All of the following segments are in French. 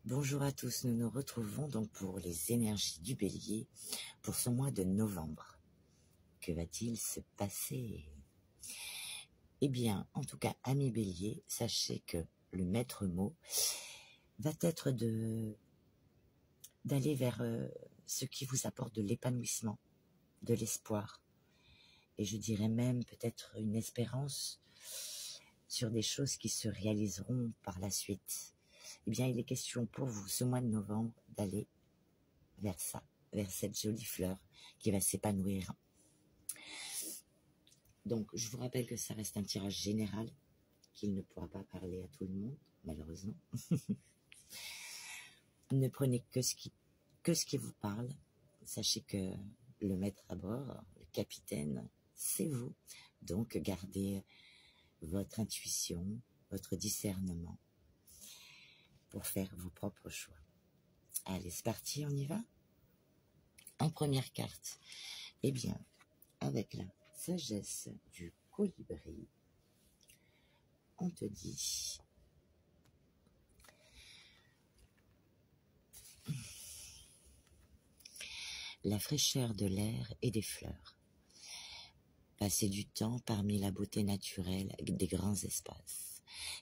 Bonjour à tous, nous nous retrouvons donc pour les énergies du Bélier pour ce mois de novembre. Que va-t-il se passer? Eh bien, en tout cas, amis Bélier, sachez que le maître mot va être d'aller vers ce qui vous apporte de l'épanouissement, de l'espoir, et je dirais même peut-être une espérance sur des choses qui se réaliseront par la suite. Eh bien, il est question pour vous, ce mois de novembre, d'aller vers ça, vers cette jolie fleur qui va s'épanouir. Donc, je vous rappelle que ça reste un tirage général, qu'il ne pourra pas parler à tout le monde, malheureusement. Ne prenez que ce qui vous parle. Sachez que le maître à bord, le capitaine, c'est vous. Donc, gardez votre intuition, votre discernement pour faire vos propres choix. Allez, c'est parti, on y va? En première carte, eh bien, avec la sagesse du colibri, on te dit la fraîcheur de l'air et des fleurs. Passez du temps parmi la beauté naturelle des grands espaces.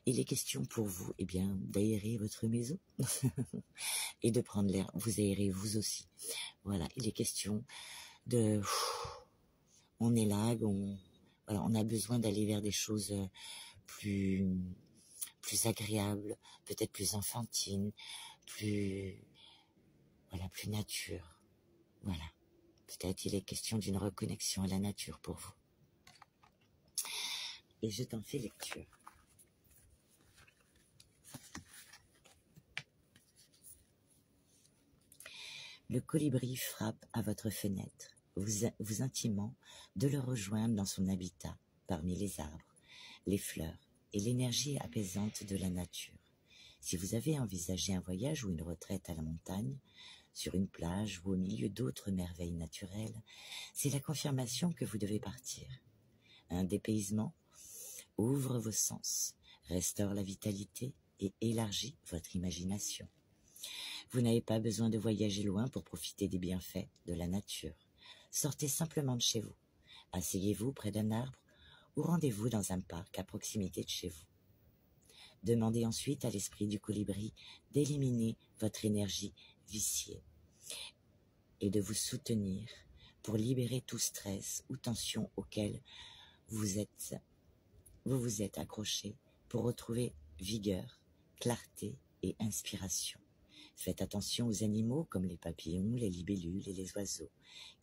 Il est question pour vous, eh bien, d'aérer votre maison et de prendre l'air. Vous aérez vous aussi. Voilà, il est question de... On est là, on a besoin d'aller vers des choses plus agréables, peut-être plus enfantines, plus nature. Voilà, peut-être il est question d'une reconnexion à la nature pour vous. Et je t'en fais lecture. Le colibri frappe à votre fenêtre, vous intimant de le rejoindre dans son habitat, parmi les arbres, les fleurs et l'énergie apaisante de la nature. Si vous avez envisagé un voyage ou une retraite à la montagne, sur une plage ou au milieu d'autres merveilles naturelles, c'est la confirmation que vous devez partir. Un dépaysement ouvre vos sens, restaure la vitalité et élargit votre imagination. Vous n'avez pas besoin de voyager loin pour profiter des bienfaits de la nature. Sortez simplement de chez vous. Asseyez-vous près d'un arbre ou rendez-vous dans un parc à proximité de chez vous. Demandez ensuite à l'esprit du colibri d'éliminer votre énergie viciée et de vous soutenir pour libérer tout stress ou tension auquel vous vous êtes accroché pour retrouver vigueur, clarté et inspiration. Faites attention aux animaux comme les papillons, les libellules et les oiseaux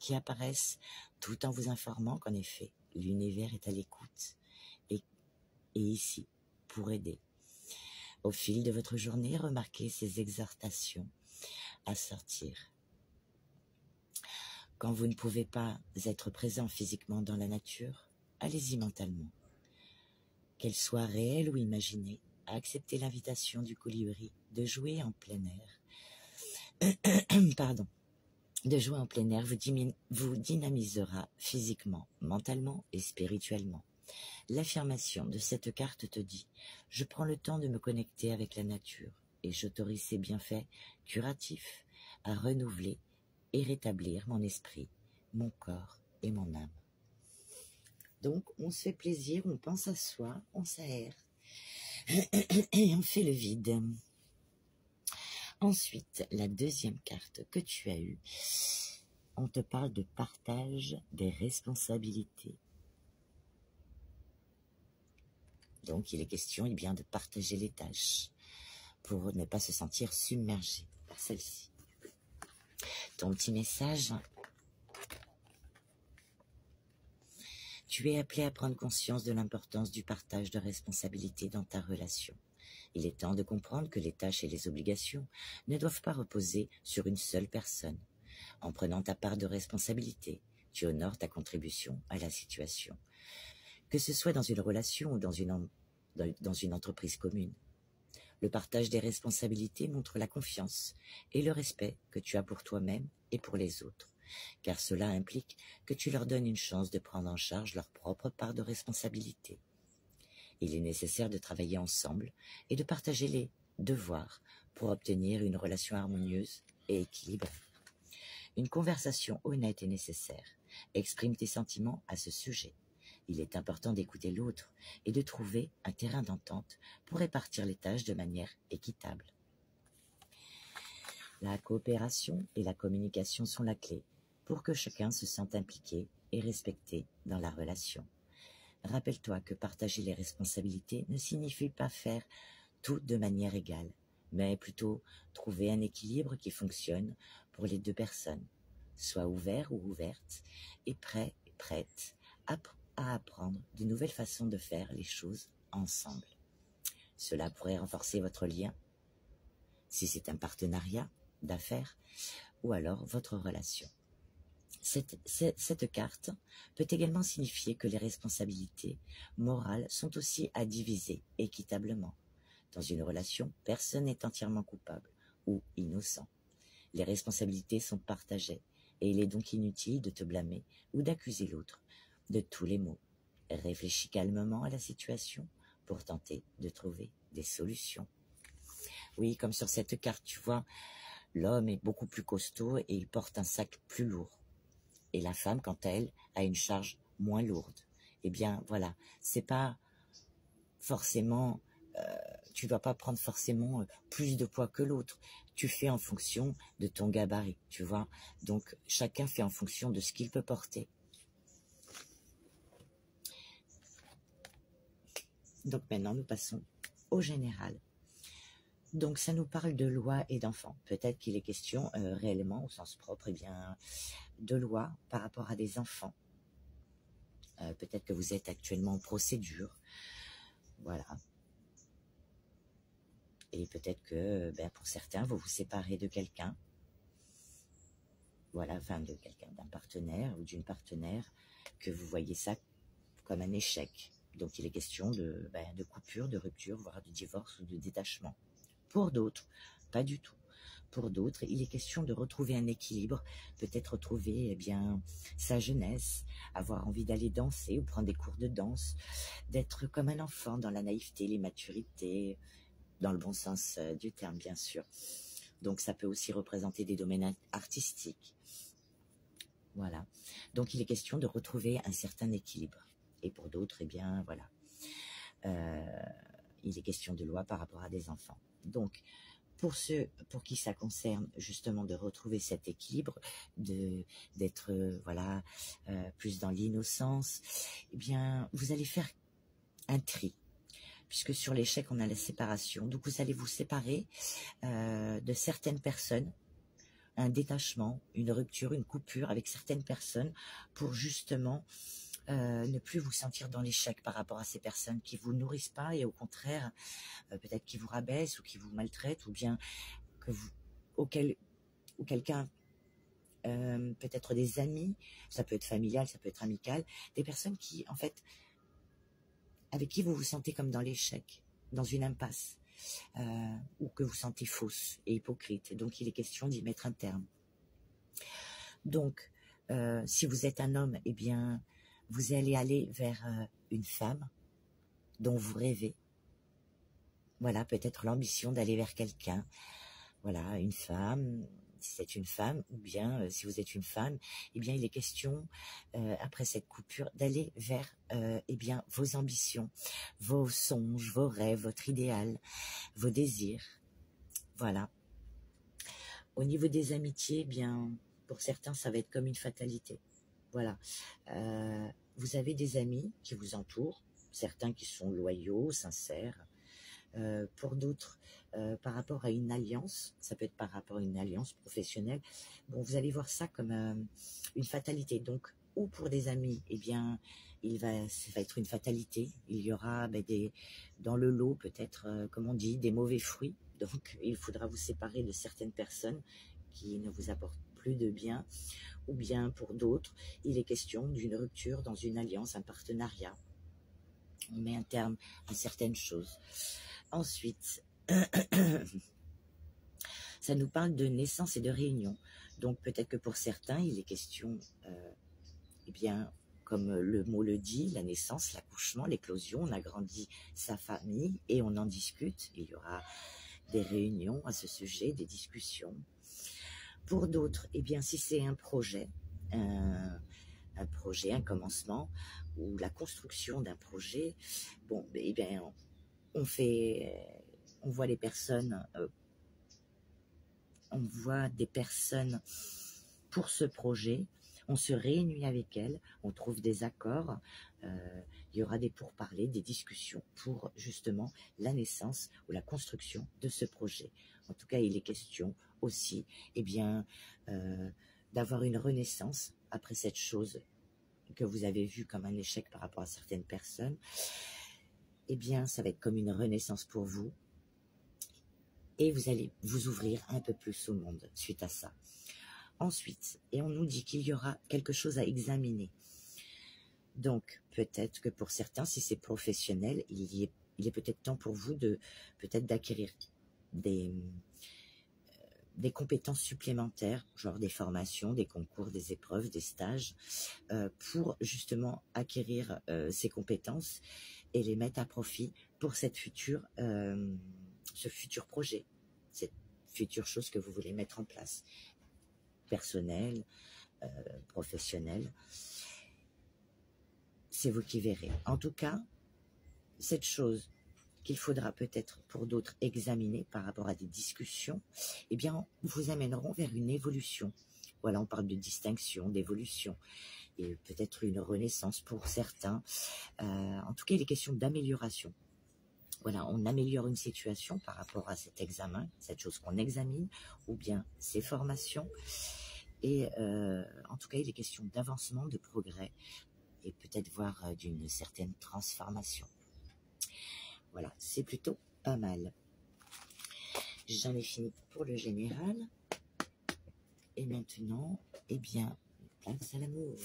qui apparaissent tout en vous informant qu'en effet, l'univers est à l'écoute et ici pour aider. Au fil de votre journée, remarquez ces exhortations à sortir. Quand vous ne pouvez pas être présent physiquement dans la nature, allez-y mentalement. Qu'elle soit réelle ou imaginée, acceptez l'invitation du colibri de jouer en plein air. De jouer en plein air vous dynamisera physiquement, mentalement et spirituellement. L'affirmation de cette carte te dit « Je prends le temps de me connecter avec la nature et j'autorise ses bienfaits curatifs à renouveler et rétablir mon esprit, mon corps et mon âme. » Donc, on se fait plaisir, on pense à soi, on s'aère et on fait le vide. Ensuite, la deuxième carte que tu as eue, on te parle de partage des responsabilités. Donc, il est question de partager les tâches pour ne pas se sentir submergé par celle-ci. Ton petit message, tu es appelé à prendre conscience de l'importance du partage de responsabilités dans ta relation. Il est temps de comprendre que les tâches et les obligations ne doivent pas reposer sur une seule personne. En prenant ta part de responsabilité, tu honores ta contribution à la situation. Que ce soit dans une relation ou dans une entreprise commune. Le partage des responsabilités montre la confiance et le respect que tu as pour toi-même et pour les autres, car cela implique que tu leur donnes une chance de prendre en charge leur propre part de responsabilité. Il est nécessaire de travailler ensemble et de partager les devoirs pour obtenir une relation harmonieuse et équilibrée. Une conversation honnête est nécessaire. Exprime tes sentiments à ce sujet. Il est important d'écouter l'autre et de trouver un terrain d'entente pour répartir les tâches de manière équitable. La coopération et la communication sont la clé pour que chacun se sente impliqué et respecté dans la relation. Rappelle-toi que partager les responsabilités ne signifie pas faire tout de manière égale, mais plutôt trouver un équilibre qui fonctionne pour les deux personnes. Sois ouvert ou ouverte et prêt et prête à apprendre de nouvelles façons de faire les choses ensemble. Cela pourrait renforcer votre lien, si c'est un partenariat d'affaires, ou alors votre relation. Cette carte peut également signifier que les responsabilités morales sont aussi à diviser équitablement. Dans une relation, personne n'est entièrement coupable ou innocent. Les responsabilités sont partagées et il est donc inutile de te blâmer ou d'accuser l'autre de tous les maux. Réfléchis calmement à la situation pour tenter de trouver des solutions. Oui, comme sur cette carte, tu vois, l'homme est beaucoup plus costaud et il porte un sac plus lourd. Et la femme, quant à elle, a une charge moins lourde. Eh bien, voilà, c'est pas forcément, tu dois pas prendre forcément plus de poids que l'autre. Tu fais en fonction de ton gabarit, tu vois. Donc, chacun fait en fonction de ce qu'il peut porter. Donc, maintenant, nous passons au général. Donc, ça nous parle de loi et d'enfants. Peut-être qu'il est question réellement, au sens propre, eh bien, de loi par rapport à des enfants. Peut-être que vous êtes actuellement en procédure. Voilà. Et peut-être que, pour certains, vous vous séparez de quelqu'un. Voilà, enfin, de quelqu'un, d'un partenaire ou d'une partenaire, que vous voyez ça comme un échec. Donc, il est question de coupure, de rupture, voire de divorce ou de détachement. Pour d'autres, pas du tout. Pour d'autres, il est question de retrouver un équilibre, peut-être retrouver sa jeunesse, avoir envie d'aller danser ou prendre des cours de danse, d'être comme un enfant dans la naïveté, l'immaturité, dans le bon sens du terme, bien sûr. Donc, ça peut aussi représenter des domaines artistiques. Voilà. Donc, il est question de retrouver un certain équilibre. Et pour d'autres, voilà. Il est question de loi par rapport à des enfants. Donc, pour ceux pour qui ça concerne justement de retrouver cet équilibre, d'être plus dans l'innocence, vous allez faire un tri. Puisque sur l'échec, on a la séparation. Donc, vous allez vous séparer de certaines personnes, un détachement, une rupture, une coupure avec certaines personnes pour justement ne plus vous sentir dans l'échec par rapport à ces personnes qui vous nourrissent pas et au contraire, peut-être qui vous rabaissent ou qui vous maltraitent ou bien que ou quelqu'un, peut-être des amis, ça peut être familial, ça peut être amical, des personnes qui, en fait, avec qui vous vous sentez comme dans l'échec, dans une impasse, ou que vous sentez fausse et hypocrite. Donc, il est question d'y mettre un terme. Donc, si vous êtes un homme, vous allez aller vers une femme dont vous rêvez. Voilà, peut-être l'ambition d'aller vers quelqu'un. Voilà, une femme, si c'est une femme, ou bien si vous êtes une femme, il est question, après cette coupure, d'aller vers vos ambitions, vos songes, vos rêves, votre idéal, vos désirs. Voilà. Au niveau des amitiés, pour certains, ça va être comme une fatalité. Voilà. Vous avez des amis qui vous entourent, certains qui sont loyaux, sincères. Pour d'autres, par rapport à une alliance, ça peut être par rapport à une alliance professionnelle. Bon, vous allez voir ça comme une fatalité. Donc, ou pour des amis, ça va être une fatalité. Il y aura dans le lot, peut-être, comme on dit, des mauvais fruits. Donc, il faudra vous séparer de certaines personnes qui ne vous apportent plus de bien. Ou bien pour d'autres, il est question d'une rupture dans une alliance, un partenariat. On met un terme à certaines choses. Ensuite, ça nous parle de naissance et de réunion. Donc peut-être que pour certains, il est question, comme le mot le dit, la naissance, l'accouchement, l'éclosion, on agrandit sa famille et on en discute. Il y aura des réunions à ce sujet, des discussions. Pour d'autres, eh bien, si c'est un projet, un commencement, ou la construction d'un projet, bon, eh bien, on voit les personnes, on voit des personnes pour ce projet, on se réunit avec elles, on trouve des accords, il y aura des pourparlers, des discussions pour justement la naissance ou la construction de ce projet. En tout cas, il est question aussi, eh bien, d'avoir une renaissance après cette chose que vous avez vue comme un échec par rapport à certaines personnes. Eh bien, ça va être comme une renaissance pour vous. Et vous allez vous ouvrir un peu plus au monde suite à ça. Ensuite, et on nous dit qu'il y aura quelque chose à examiner. Donc, peut-être que pour certains, si c'est professionnel, il est peut-être temps pour vous d'acquérir des compétences supplémentaires, genre des formations, des concours, des épreuves, des stages, pour justement acquérir ces compétences et les mettre à profit pour ce futur projet, cette future chose que vous voulez mettre en place, personnel, professionnel. C'est vous qui verrez. En tout cas, cette chose qu'il faudra peut-être pour d'autres examiner par rapport à des discussions, eh bien, vous amèneront vers une évolution. Voilà, on parle de distinction, d'évolution, et peut-être une renaissance pour certains. En tout cas, il est question d'amélioration. Voilà, on améliore une situation par rapport à cet examen, cette chose qu'on examine, ou bien ces formations. Et en tout cas, il est question d'avancement, de progrès, et peut-être voire d'une certaine transformation. Voilà, c'est plutôt pas mal. J'en ai fini pour le général. Et maintenant, eh bien, place à l'amour.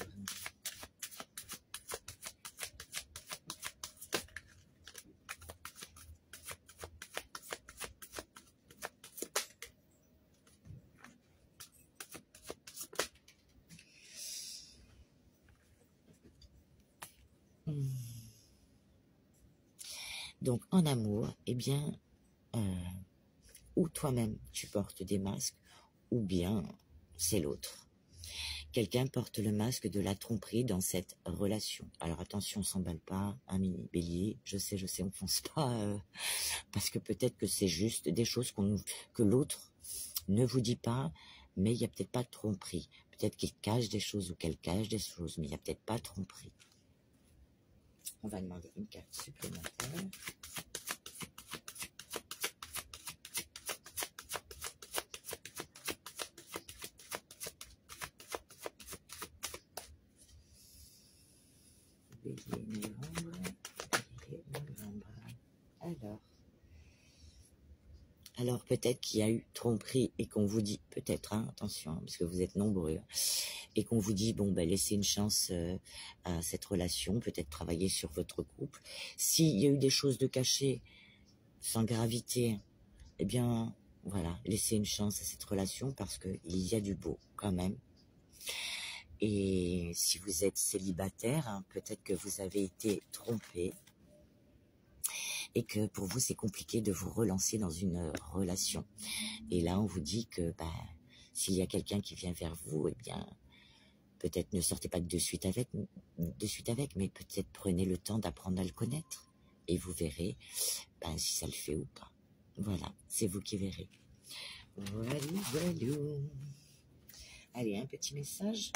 Donc, en amour, eh bien, ou toi-même, tu portes des masques, ou bien c'est l'autre. Quelqu'un porte le masque de la tromperie dans cette relation. Alors attention, on s'emballe pas, un mini bélier, je sais, on fonce pas, parce que peut-être que c'est juste des choses que l'autre ne vous dit pas, mais il n'y a peut-être pas de tromperie. Peut-être qu'il cache des choses ou qu'elle cache des choses, mais il n'y a peut-être pas de tromperie. On va demander une carte supplémentaire. Bélier, novembre. Alors peut-être qu'il y a eu tromperie et qu'on vous dit, peut-être, hein, attention, parce que vous êtes nombreux, et qu'on vous dit, bon, ben, laissez une chance à cette relation, peut-être travailler sur votre couple. S'il y a eu des choses de cachées, sans gravité, eh bien, voilà, laissez une chance à cette relation parce qu'il y a du beau quand même. Et si vous êtes célibataire, hein, peut-être que vous avez été trompé et que pour vous, c'est compliqué de vous relancer dans une relation. Et là, on vous dit que s'il y a quelqu'un qui vient vers vous, eh bien, peut-être ne sortez pas de suite avec, mais peut-être prenez le temps d'apprendre à le connaître. Et vous verrez si ça le fait ou pas. Voilà, c'est vous qui verrez. Voilà. Allez, un petit message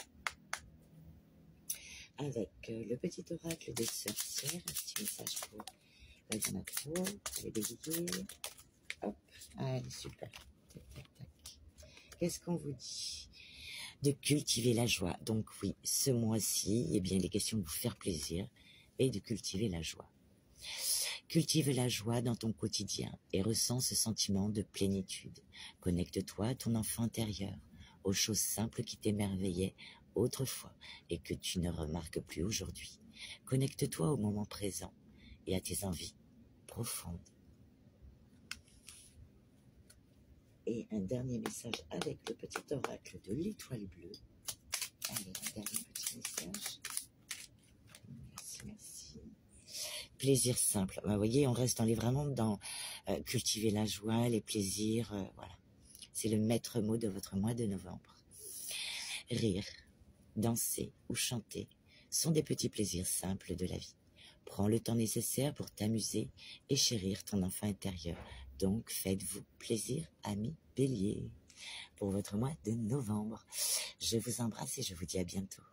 avec le petit oracle des sorcières. Un petit message pour la Zanato, les béliers. Hop, allez, super. Tac, tac, tac. Qu'est-ce qu'on vous dit? De cultiver la joie. Donc oui, ce mois-ci, eh bien, il est question de vous faire plaisir et de cultiver la joie. Cultive la joie dans ton quotidien et ressens ce sentiment de plénitude. Connecte-toi à ton enfant intérieur, aux choses simples qui t'émerveillaient autrefois et que tu ne remarques plus aujourd'hui. Connecte-toi au moment présent et à tes envies profondes. Et un dernier message avec le petit oracle de l'étoile bleue. Allez, un dernier petit message. Merci. Plaisir simple. Vous voyez, on reste vraiment dans cultiver la joie, les plaisirs, voilà. C'est le maître mot de votre mois de novembre. Rire, danser ou chanter sont des petits plaisirs simples de la vie. Prends le temps nécessaire pour t'amuser et chérir ton enfant intérieur. Donc, faites-vous plaisir, amis Bélier, pour votre mois de novembre. Je vous embrasse et je vous dis à bientôt.